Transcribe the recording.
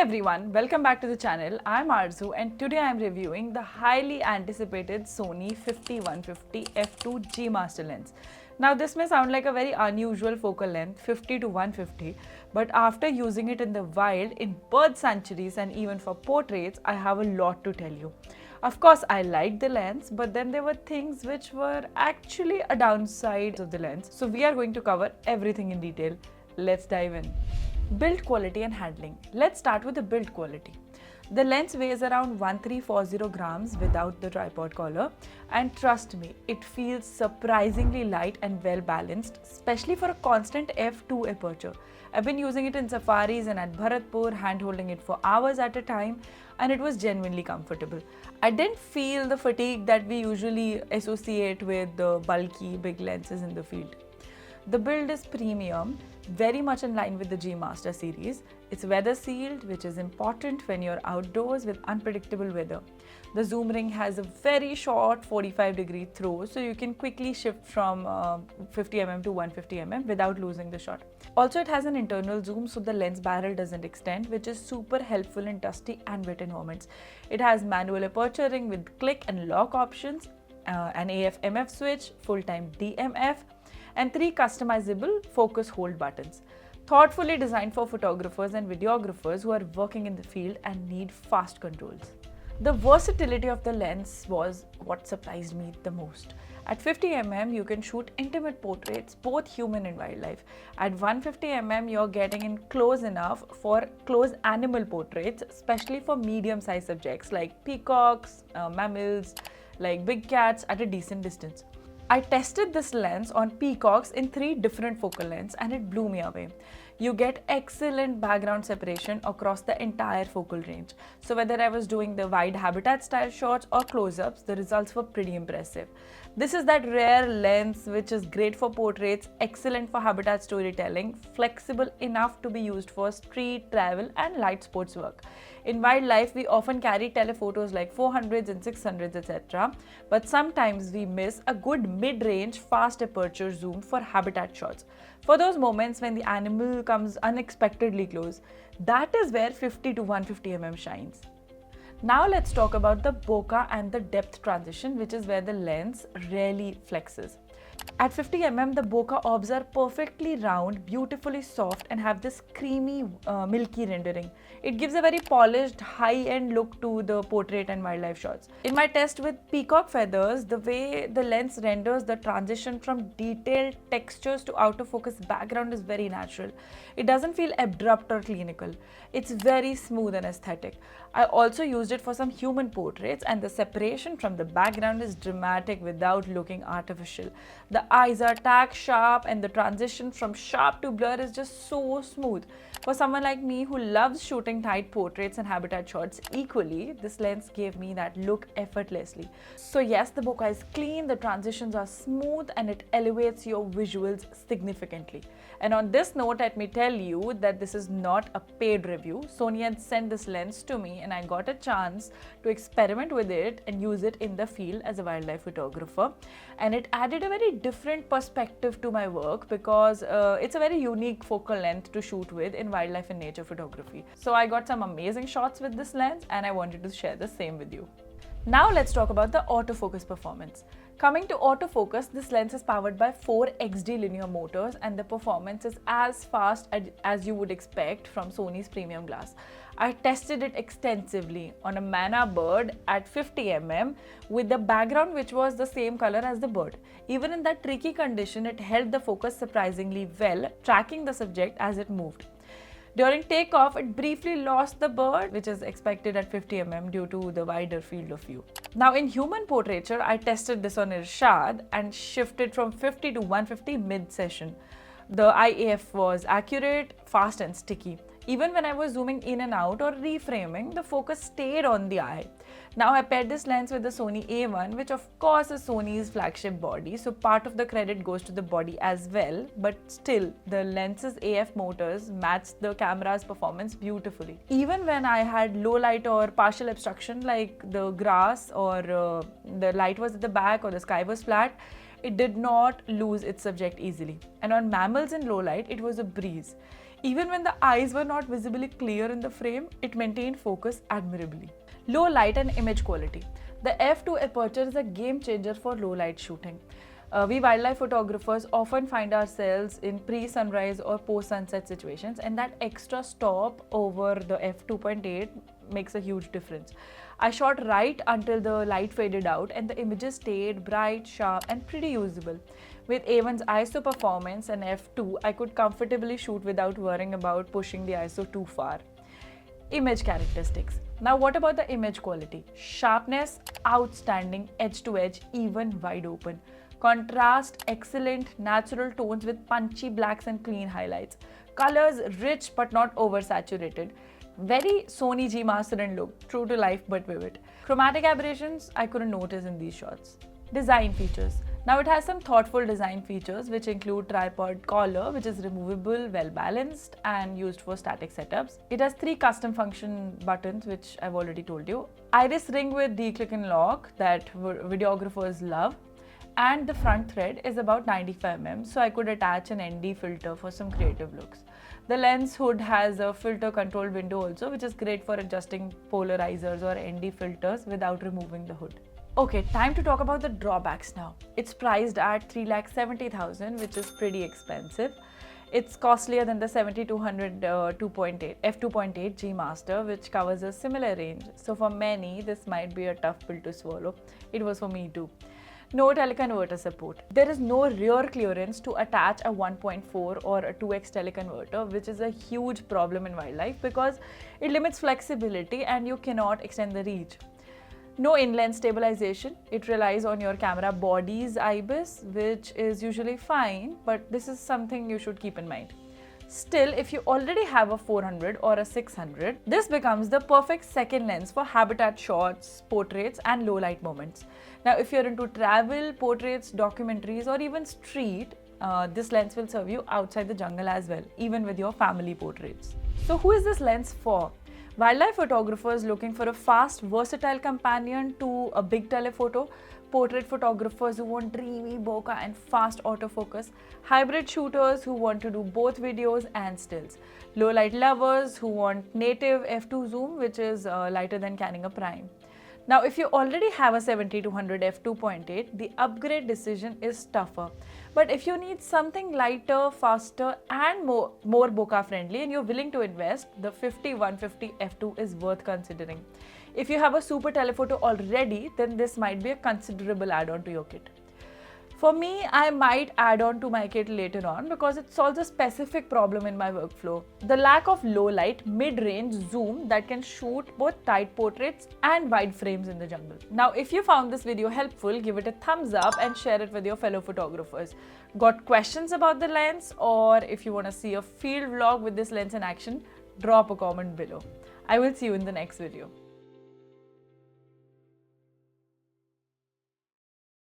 everyone, welcome back to the channel. I'm Arzu and today I'm reviewing the highly anticipated Sony 50-150 f2 G Master lens. Now this may sound like a very unusual focal length, 50 to 150, but after using it in the wild, in bird sanctuaries and even for portraits, I have a lot to tell you. Of course, I liked the lens, but then there were things which were actually a downside of the lens. So we are going to cover everything in detail. Let's dive in. Build quality and handling. Let's start with the build quality. The lens weighs around 1340 grams without the tripod collar, and trust me, it feels surprisingly light and well balanced, especially for a constant f2 aperture. I've been using it in safaris and at Bharatpur, hand holding it for hours at a time, and it was genuinely comfortable. I didn't feel the fatigue that we usually associate with the bulky big lenses in the field. The build is premium, very much in line with the G Master series. It's weather sealed, which is important when you're outdoors with unpredictable weather. The zoom ring has a very short 45-degree throw, so you can quickly shift from 50mm to 150mm without losing the shot. Also, it has an internal zoom, so the lens barrel doesn't extend, which is super helpful in dusty and wet environments. It has manual aperturing with click and lock options, an AF/MF switch, full-time DMF, and 3 customizable focus hold buttons. Thoughtfully designed for photographers and videographers who are working in the field and need fast controls. The versatility of the lens was what surprised me the most. At 50mm, you can shoot intimate portraits, both human and wildlife. At 150mm, you're getting in close enough for close animal portraits, especially for medium-sized subjects like peacocks, mammals, like big cats at a decent distance. I tested this lens on peacocks in 3 different focal lengths and it blew me away. You get excellent background separation across the entire focal range. So whether I was doing the wide habitat style shots or close-ups, the results were pretty impressive. This is that rare lens which is great for portraits, excellent for habitat storytelling, flexible enough to be used for street, travel and light sports work. In wildlife, we often carry telephotos like 400s and 600s, etc. But sometimes we miss a good mid-range fast aperture zoom for habitat shots. For those moments when the animal comes unexpectedly close, that is where 50 to 150mm shines. Now let's talk about the bokeh and the depth transition, which is where the lens really flexes. At 50mm, the bokeh orbs are perfectly round, beautifully soft and have this creamy, milky rendering. It gives a very polished, high-end look to the portrait and wildlife shots. In my test with peacock feathers, the way the lens renders the transition from detailed textures to out of focus background is very natural. It doesn't feel abrupt or clinical. It's very smooth and aesthetic. I also used it for some human portraits and the separation from the background is dramatic without looking artificial. The eyes are tack sharp and the transition from sharp to blur is just so smooth. For someone like me who loves shooting tight portraits and habitat shots equally, this lens gave me that look effortlessly. So yes, the bokeh is clean, the transitions are smooth and it elevates your visuals significantly. And on this note, let me tell you that this is not a paid review. Sony had sent this lens to me and I got a chance to experiment with it and use it in the field as a wildlife photographer. And it added a very different perspective to my work because it's a very unique focal length to shoot with in wildlife and nature photography. So I got some amazing shots with this lens and I wanted to share the same with you. Now let's talk about the autofocus performance. Coming to autofocus, this lens is powered by 4 XD linear motors and the performance is as fast as you would expect from Sony's premium glass. I tested it extensively on a manna bird at 50mm with the background which was the same color as the bird. Even in that tricky condition, it held the focus surprisingly well, tracking the subject as it moved. During takeoff, it briefly lost the bird, which is expected at 50mm due to the wider field of view. Now in human portraiture, I tested this on Irshad and shifted from 50 to 150 mid-session. The IAF was accurate, fast and sticky. Even when I was zooming in and out or reframing, the focus stayed on the eye. Now I paired this lens with the Sony A1, which of course is Sony's flagship body, so part of the credit goes to the body as well, but still the lens's AF motors matched the camera's performance beautifully. Even when I had low light or partial obstruction like the grass or the light was at the back or the sky was flat, it did not lose its subject easily. And on mammals in low light, it was a breeze. Even when the eyes were not visibly clear in the frame, it maintained focus admirably. Low light and image quality. The f2 aperture is a game changer for low light shooting. We wildlife photographers often find ourselves in pre-sunrise or post-sunset situations, and that extra stop over the f2.8 makes a huge difference. I shot right until the light faded out and the images stayed bright, sharp and pretty usable. With A1's ISO performance and f2, I could comfortably shoot without worrying about pushing the ISO too far. Image characteristics. Now what about the image quality? Sharpness, outstanding, edge to edge, even wide open. Contrast, excellent, natural tones with punchy blacks and clean highlights. Colors, rich but not oversaturated. Very Sony G Master and look, true to life but vivid. Chromatic aberrations, I couldn't notice in these shots. Design features. Now it has some thoughtful design features which include tripod collar, which is removable, well balanced and used for static setups. It has 3 custom function buttons, which I've already told you. Iris ring with declick and lock that videographers love. And the front thread is about 95 mm, so I could attach an ND filter for some creative looks. The lens hood has a filter control window also, which is great for adjusting polarizers or ND filters without removing the hood. Okay, time to talk about the drawbacks now. It's priced at 3,70,000, which is pretty expensive. It's costlier than the 7200 f2.8 G Master, which covers a similar range. So for many, this might be a tough pill to swallow. It was for me too. No teleconverter support. There is no rear clearance to attach a 1.4 or a 2x teleconverter, which is a huge problem in wildlife because it limits flexibility and you cannot extend the reach. No in-lens stabilization. It relies on your camera body's IBIS, which is usually fine, but this is something you should keep in mind. Still, if you already have a 400 or a 600, this becomes the perfect second lens for habitat shots, portraits and low light moments. Now, if you're into travel, portraits, documentaries or even street, this lens will serve you outside the jungle as well, even with your family portraits. So who is this lens for? Wildlife photographers looking for a fast, versatile companion to a big telephoto, portrait photographers who want dreamy bokeh and fast autofocus, hybrid shooters who want to do both videos and stills, low light lovers who want native f2 zoom, which is lighter than Canon prime. Now, if you already have a 70-100 f2.8, the upgrade decision is tougher. But if you need something lighter, faster and more bokeh friendly and you're willing to invest, the 50-150 f2 is worth considering. If you have a super telephoto already, then this might be a considerable add-on to your kit. For me, I might add on to my kit later on because it solves a specific problem in my workflow. The lack of low light, mid-range zoom that can shoot both tight portraits and wide frames in the jungle. Now, if you found this video helpful, give it a thumbs up and share it with your fellow photographers. Got questions about the lens, or if you want to see a field vlog with this lens in action, drop a comment below. I will see you in the next video.